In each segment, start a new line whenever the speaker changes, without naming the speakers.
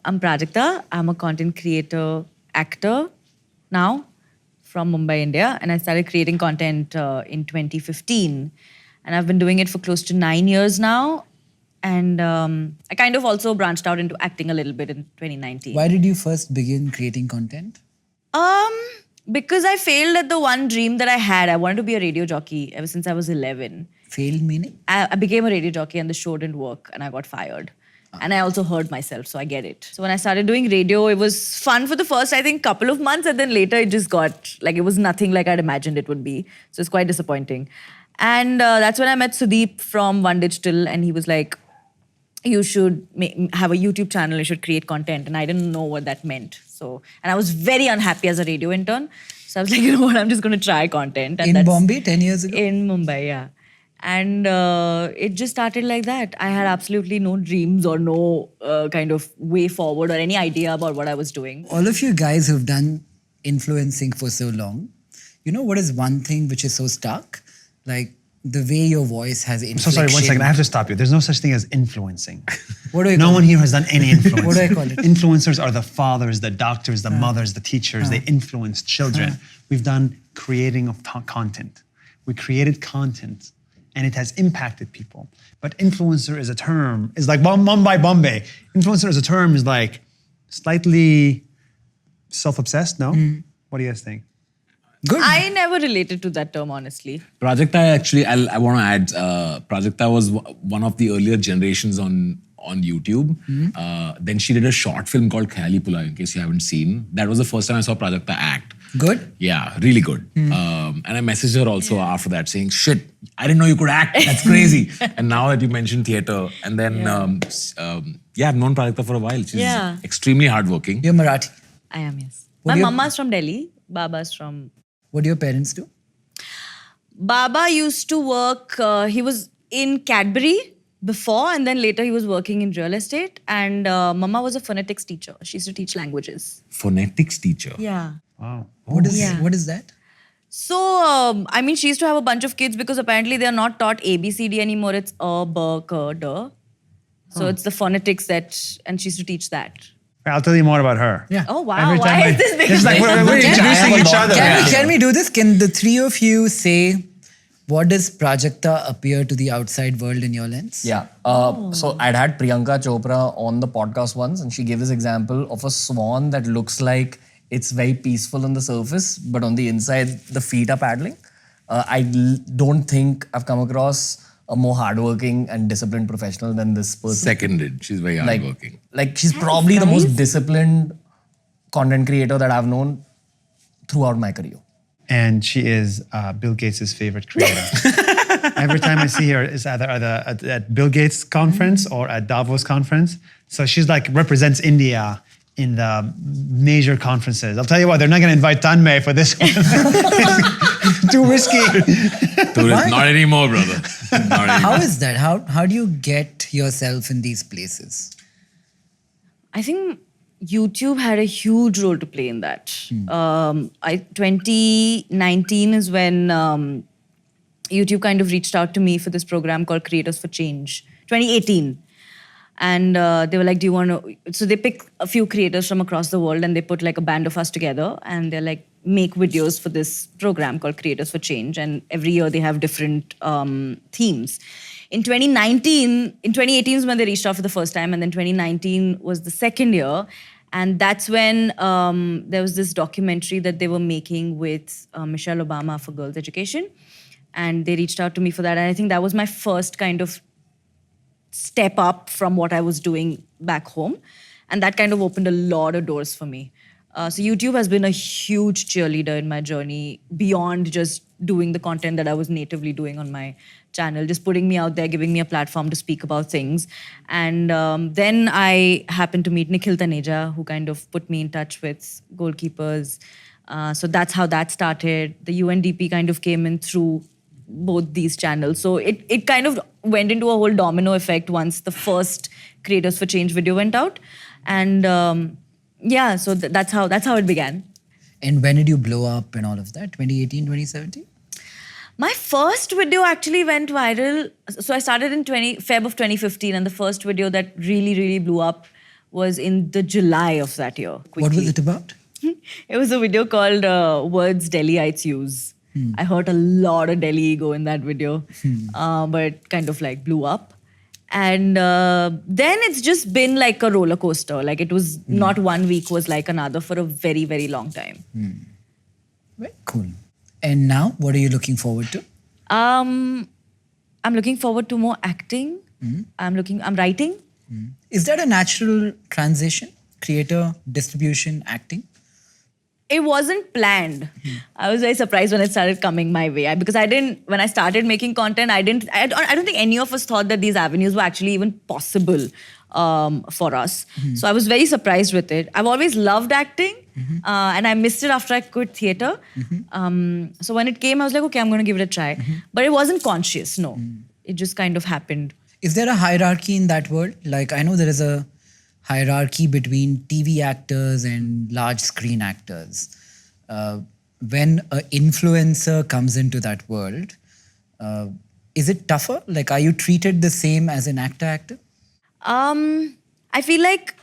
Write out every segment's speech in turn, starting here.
I'm Prajakta. I'm a content creator, actor now from Mumbai, India. And I started creating content in 2015. And I've been doing it for close to 9 years now. And I kind of also branched out into acting a little bit in 2019.
Why did you first begin creating content?
Because I failed at the one dream that I had. I wanted to be a radio jockey ever since I was 11.
Failed meaning?
I became a radio jockey and the show didn't work and I got fired. And I also hurt myself, so I get it. So when I started doing radio, it was fun for the first, I think, couple of months. And then later it just got, like, it was nothing like I'd imagined it would be. So it's quite disappointing. And that's when I met Sudeep from One Digital. And he was like, you should have a YouTube channel, you should create content. And I didn't know what that meant. So, and I was very unhappy as a radio intern. So I was like, you know what, I'm just going to try content. And
in Bombay, 10 years ago?
In Mumbai, yeah. And it just started like that. I had absolutely no dreams or no kind of way forward or any idea about what I was doing.
All of you guys who've done influencing for so long, you know what is one thing which is so stark? Like the way your voice has inflection.
So sorry, 1 second. I have to stop you. There's no such thing as influencing.
What do I
No
call
one
it?
here has done any influence.
What do I call it?
Influencers are the fathers, the doctors, the mothers, the teachers. They influence children. We've done creating of content. We created content and it has impacted people. But influencer is a term, is like Mumbai, Bombay. Influencer as a term is like slightly self-obsessed, no? What do you guys think?
Good.
I never related to that term, honestly.
Prajakta, actually, I want to add, Prajakta was one of the earlier generations on YouTube. Then she did a short film called Khayali Pula, in case you haven't seen. That was the first time I saw Prajakta act.
Good?
Yeah, really good. And I messaged her also after that saying, shit, I didn't know you could act. That's crazy. And now that you mentioned theatre, and then, I've known Prajakta for a while. She's extremely hardworking.
You're Marathi.
I am, yes.
What
My
do you-
mama's from Delhi. Baba's from...
What do your parents do?
Baba used to work, he was in Cadbury before, and then later he was working in real estate. And Mama was a phonetics teacher. She used to teach languages.
Phonetics teacher.
Yeah.
Wow.
What is that?
So, I mean, she used to have a bunch of kids because apparently they are not taught ABCD anymore. It's A, B, K, D. So it's the phonetics that, and she used to teach that.
I'll tell you more about her.
Yeah.
Oh, wow. Why is this big?
It's like we're introducing each other.
Can we do this? Can the three of you say, what does Prajakta appear to the outside world in your lens?
Yeah. So I'd had Priyanka Chopra on the podcast once, and she gave this example of a swan that looks like it's very peaceful on the surface, but on the inside, the feet are paddling. Don't think I've come across a more hardworking and disciplined professional than this person.
Seconded. She's very hardworking.
Like she's probably the most disciplined content creator that I've known throughout my career.
And she is Bill Gates' favorite creator. Every time I see her, it's either at Bill Gates conference or at Davos conference. So she's like represents India in the major conferences. I'll tell you what, they're not going to invite Tanmay for this one. Too risky.
Not anymore, brother. Not anymore.
How is that? How do you get yourself in these places?
I think YouTube had a huge role to play in that. 2019 is when YouTube kind of reached out to me for this program called Creators for Change. 2018. And they were like, do you want to... So they pick a few creators from across the world and they put like a band of us together and they're like, make videos for this program called Creators for Change. And every year they have different themes. In 2018 is when they reached out for the first time, and then 2019 was the second year. And that's when there was this documentary that they were making with Michelle Obama for girls' education. And they reached out to me for that. And I think that was my first kind of step up from what I was doing back home. And that kind of opened a lot of doors for me. So YouTube has been a huge cheerleader in my journey beyond just doing the content that I was natively doing on my channel, just putting me out there, giving me a platform to speak about things. And then I happened to meet Nikhil, who kind of put me in touch with goalkeepers. So that's how that started. The UNDP kind of came in through both these channels. So it kind of went into a whole domino effect once the first Creators for Change video went out. And yeah, so that's how it began.
And when did you blow up and all of that? 2018, 2017?
My first video actually went viral. So I started in Feb of 2015, and the first video that really, really blew up was in the July of that year.
What was
quickly.
it about?
It was a video called Words Delhiites Use. I hurt a lot of Delhi ego in that video, but it kind of like blew up. And then it's just been like a roller coaster. Like it was not 1 week, was like another for a very, very long time.
Very cool. And now, what are you looking forward to?
I'm looking forward to more acting. I'm writing.
Is that a natural transition? Creator, distribution, acting?
It wasn't planned. I was very surprised when it started coming my way because when I started making content, I don't think any of us thought that these avenues were actually even possible for us. So I was very surprised with it. I've always loved acting and I missed it after I quit theatre. So when it came, I was like, okay, I'm going to give it a try. But it wasn't conscious, no. It just kind of happened.
Is there a hierarchy in that world? Like, I know there is a hierarchy between TV actors and large screen actors. When an influencer comes into that world, is it tougher? Like, are you treated the same as an actor?
I feel like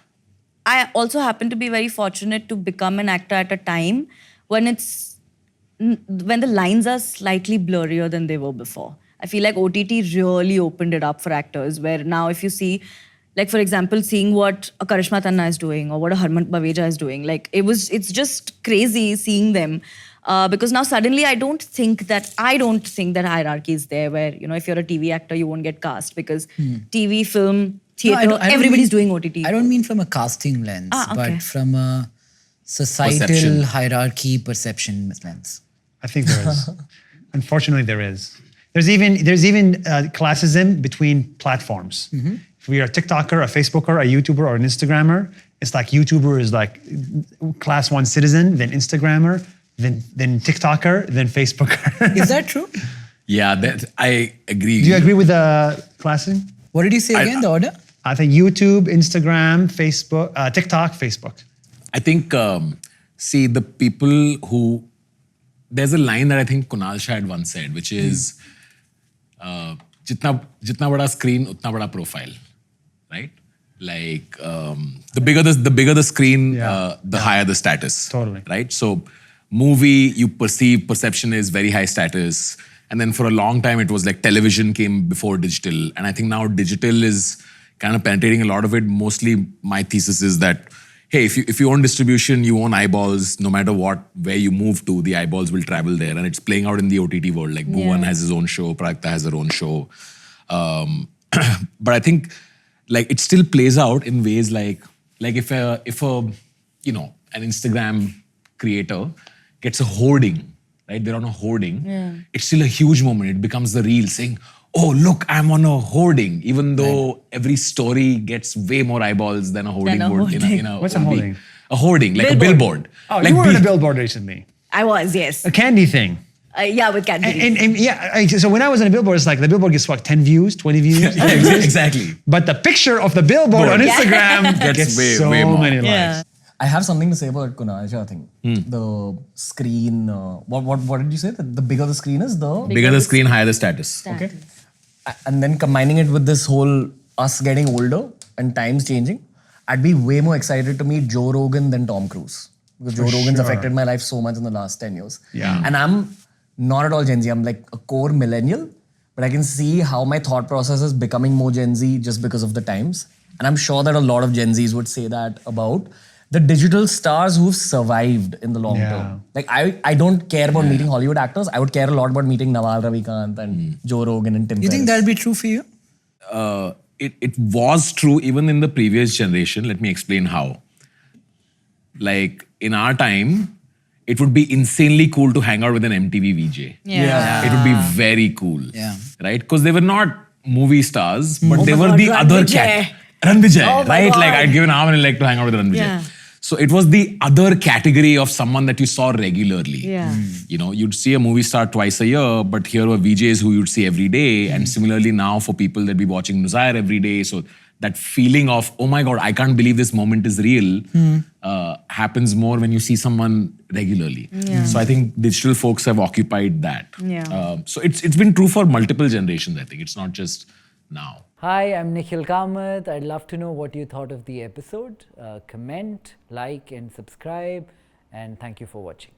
I also happen to be very fortunate to become an actor at a time when the lines are slightly blurrier than they were before. I feel like OTT really opened it up for actors, where now if you see, like for example, seeing what a Karishma Tanna is doing or what a Harman Baweja is doing, like it's just crazy seeing them. Because now suddenly I don't think that hierarchy is there where, if you're a TV actor, you won't get cast because TV, film, theatre,
No, I don't
everybody's
mean-
doing OTT.
I don't mean from a casting lens,
okay.
but from a societal
Perception.
hierarchy perception lens.
I think there is. Unfortunately, there is. There's even classism between platforms. If we are a TikToker, a Facebooker, a YouTuber, or an Instagrammer, it's like YouTuber is like class 1 citizen, then Instagrammer, then TikToker, then Facebooker.
Is that true?
Yeah, I agree.
Do you agree with the classing?
What did you say again, the order?
I think YouTube, Instagram, Facebook, TikTok, Facebook.
I think, see, the people who... There's a line that I think Kunal Shah had once said, which is, jitna bada screen, utna bada profile, right? Like, the bigger the screen, the higher the status.
Totally.
Right? So, movie, perception is very high status. And then for a long time, it was like television came before digital. And I think now digital is kind of penetrating a lot of it. Mostly my thesis is that, hey, if you own distribution, you own eyeballs, no matter where you move to, the eyeballs will travel there. And it's playing out in the OTT world. Like Bhuvan has his own show, Prakta has her own show. But I think like it still plays out in ways like if an Instagram creator gets a hoarding, right? They're on a hoarding. It's still a huge moment. It becomes the reel saying, oh, look, I'm on a hoarding, even though every story gets way more eyeballs than a hoarding would.
What's a hoarding?
A hoarding, like a billboard.
Oh,
like
you were on a billboard recently.
I was, yes.
A candy thing.
Yeah, with Cadbury.
And so when I was on a billboard, it's like the billboard gets what, 10 views, 20 views?
Exactly.
But the picture of the billboard on Instagram gets
way
so
more.
many likes.
Yeah.
I have something to say about Kunal Shah thing. The screen, what did you say? The bigger the screen is, the...
Bigger the screen, higher the status.
Okay. And then combining it with this whole us getting older and times changing, I'd be way more excited to meet Joe Rogan than Tom Cruise. Because Joe Rogan's affected my life so much in the last 10 years.
Yeah.
And I'm not at all Gen Z. I'm like a core millennial. But I can see how my thought process is becoming more Gen Z just because of the times. And I'm sure that a lot of Gen Zs would say that about the digital stars who've survived in the long term. Like I don't care about meeting Hollywood actors. I would care a lot about meeting Nawal Ravikant and Joe Rogan and Tim
You think
Ferriss.
that'll be true for you?
It was true even in the previous generation. Let me explain how. Like in our time, it would be insanely cool to hang out with an MTV VJ.
Yeah.
It would be very cool.
Yeah.
Right? Because they were not movie stars, but they were
God,
the
Ran
other
Vijay.
Ran Vijay,
Oh my
right?
God.
Like I'd give an arm and a leg to hang out with Ran Vijay.
Yeah.
So it was the other category of someone that you saw regularly.
Yeah.
You'd see a movie star twice a year, but here were VJs who you'd see every day. And similarly now for people that be watching Nuzair every day. So that feeling of, oh my God, I can't believe this moment is real, happens more when you see someone regularly. So I think digital folks have occupied that.
Yeah.
So it's been true for multiple generations, I think. It's not just now.
Hi, I'm Nikhil Kamath. I'd love to know what you thought of the episode. Comment, like, and subscribe. And thank you for watching.